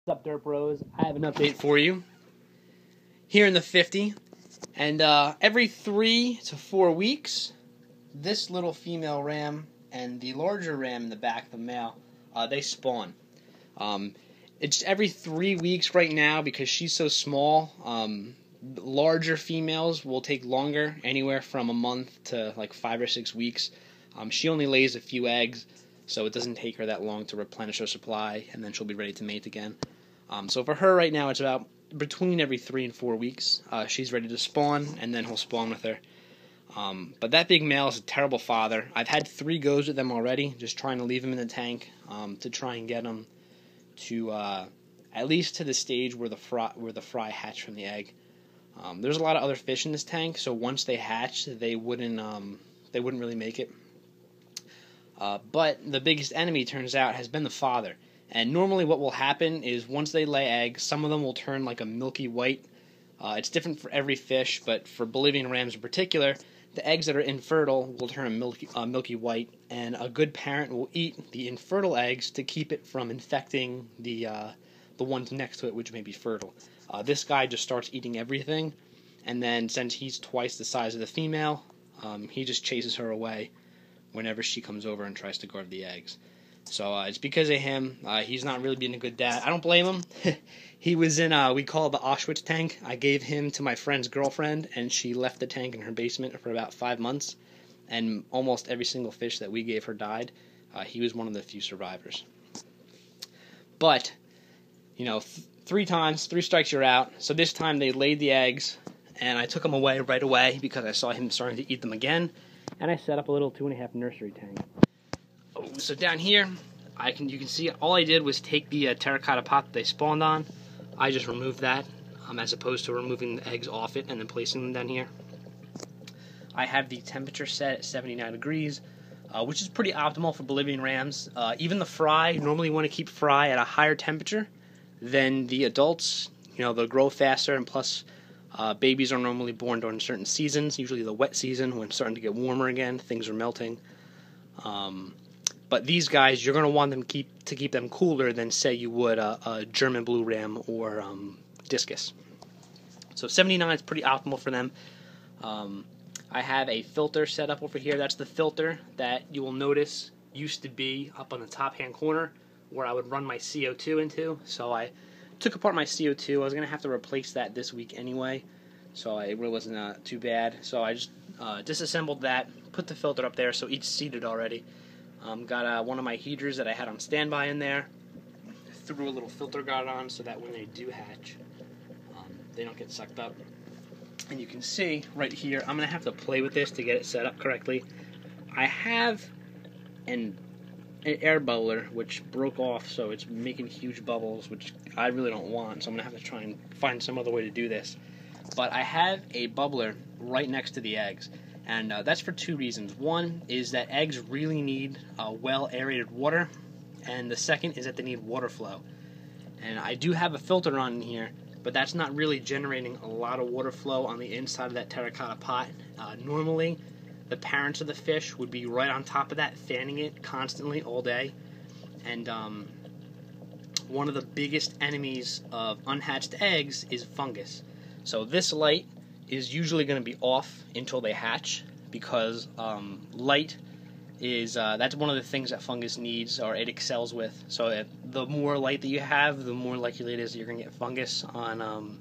What's up, Dirt Bros? I have an update for you. Here in the 50, and every 3 to 4 weeks, this little female ram and the larger ram in the back, the male, they spawn. It's every 3 weeks right now because she's so small. Larger females will take longer, anywhere from a month to like 5 or 6 weeks. She only lays a few eggs, so it doesn't take her that long to replenish her supply, and then she'll be ready to mate again. So for her right now, it's about between every 3 and 4 weeks. She's ready to spawn, and then he'll spawn with her. But that big male is a terrible father. I've had 3 goes with them already, just trying to leave him in the tank to try and get him to at least to the stage where the fry hatch from the egg. There's a lot of other fish in this tank, so once they hatch, they wouldn't really make it. But the biggest enemy, turns out, has been the father. And normally what will happen is once they lay eggs, some of them will turn like a milky white. It's different for every fish, but for Bolivian rams in particular, the eggs that are infertile will turn a milky white, and a good parent will eat the infertile eggs to keep it from infecting the ones next to it, which may be fertile. This guy just starts eating everything, and then since he's twice the size of the female, he just chases her away whenever she comes over and tries to guard the eggs. So it's because of him. He's not really being a good dad. I don't blame him. He was in, we call it the Auschwitz tank. I gave him to my friend's girlfriend, and she left the tank in her basement for about 5 months. And almost every single fish that we gave her died. He was one of the few survivors. But, you know, 3 times, 3 strikes, you're out. So this time they laid the eggs, and I took them away right away because I saw him starting to eat them again. And I set up a little 2.5 nursery tank. So down here, you can see all I did was take the terracotta pot that they spawned on. I just removed that, as opposed to removing the eggs off it and then placing them down here. I have the temperature set at 79 degrees, which is pretty optimal for Bolivian rams. Even the fry, normally you want to keep fry at a higher temperature than the adults. You know, they'll grow faster, and plus babies are normally born during certain seasons, usually the wet season when it's starting to get warmer again, things are melting. But these guys, you're going to want them to keep them cooler than, say, you would a German blue ram or discus. So 79 is pretty optimal for them. I have a filter set up over here. That's the filter that you will notice used to be up on the top-hand corner where I would run my CO2 into. So I took apart my CO2. I was going to have to replace that this week anyway, so it really wasn't too bad. So I just disassembled that, put the filter up there, so each seated already. Got one of my heaters that I had on standby in there. Threw a little filter guard on so that when they do hatch, they don't get sucked up. And you can see right here, I'm going to have to play with this to get it set up correctly. I have an air bubbler which broke off, so it's making huge bubbles, which I really don't want, so I'm going to have to try and find some other way to do this. But I have a bubbler right next to the eggs. And that's for 2 reasons. One is that eggs really need well-aerated water, and the second is that they need water flow. And I do have a filter on in here, but that's not really generating a lot of water flow on the inside of that terracotta pot. Normally, the parents of the fish would be right on top of that, fanning it constantly all day. And one of the biggest enemies of unhatched eggs is fungus. So this light is usually going to be off until they hatch, because light is that's one of the things that fungus needs, or it excels with. So the more light that you have, the more likely it is that you're going to get fungus on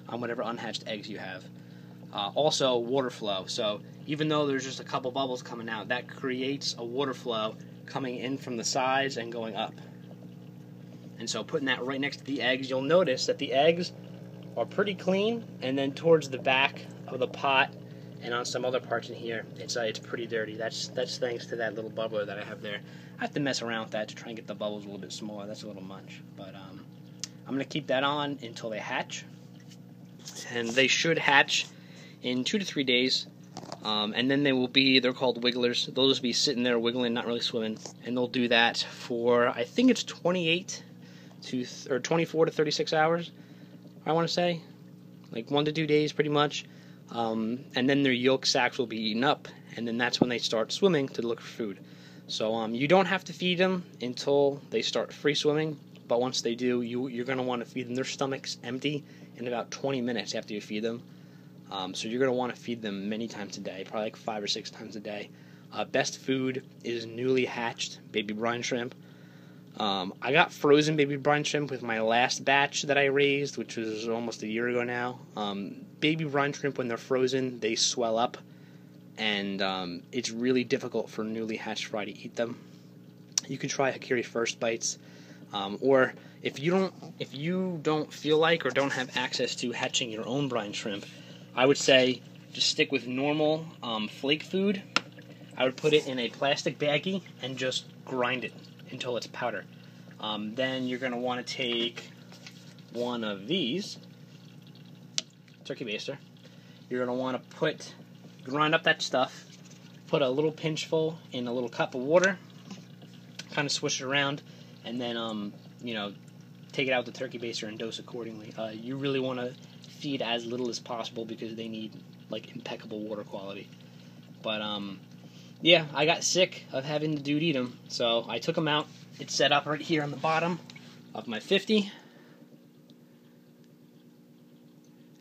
whatever unhatched eggs you have. Also, water flow. So even though there's just a couple bubbles coming out, that creates a water flow coming in from the sides and going up. And so putting that right next to the eggs, you'll notice that the eggs are pretty clean, and then towards the back of the pot and on some other parts in here, it's pretty dirty. That's thanks to that little bubbler that I have there. I have to mess around with that to try and get the bubbles a little bit smaller. That's a little much, but I'm going to keep that on until they hatch, and they should hatch in 2 to 3 days, and then they're called wigglers. They'll just be sitting there wiggling, not really swimming, and they'll do that for, I think it's 24 to 36 hours. I want to say, like 1 to 2 days pretty much, and then their yolk sacs will be eaten up, and then that's when they start swimming to look for food. So you don't have to feed them until they start free swimming, but once they do, you're going to want to feed them. Their stomach's empty in about 20 minutes after you feed them. So you're going to want to feed them many times a day, probably like 5 or 6 times a day. Best food is newly hatched baby brine shrimp. I got frozen baby brine shrimp with my last batch that I raised, which was almost a year ago now. Baby brine shrimp, when they're frozen, they swell up, and it's really difficult for newly hatched fry to eat them. You can try Hakiri First Bites, or if you don't feel like or don't have access to hatching your own brine shrimp, I would say just stick with normal flake food. I would put it in a plastic baggie and just grind it until it's powder. Then you're going to want to take one of these, turkey baster. You're going to want to grind up that stuff, put a little pinchful in a little cup of water, kind of swish it around, and then take it out with the turkey baster and dose accordingly. You really want to feed as little as possible because they need like impeccable water quality. But yeah, I got sick of having the dude eat them, so I took them out. It's set up right here on the bottom of my 50,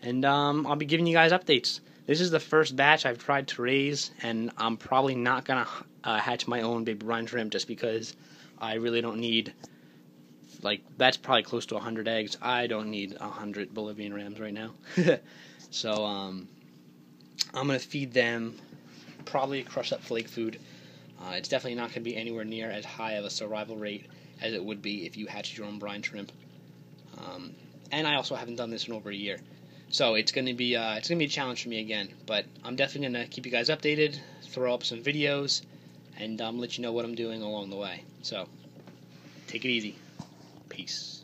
and I'll be giving you guys updates. This is the first batch I've tried to raise, and I'm probably not gonna hatch my own baby brine shrimp just because I really don't need, like, that's probably close to 100 eggs. I don't need 100 Bolivian rams right now. So I'm gonna feed them probably crushed up flake food. It's definitely not going to be anywhere near as high of a survival rate as it would be if you hatched your own brine shrimp. And I also haven't done this in over a year, so it's going to be a challenge for me again. But I'm definitely going to keep you guys updated, throw up some videos, and let you know what I'm doing along the way. So take it easy. Peace.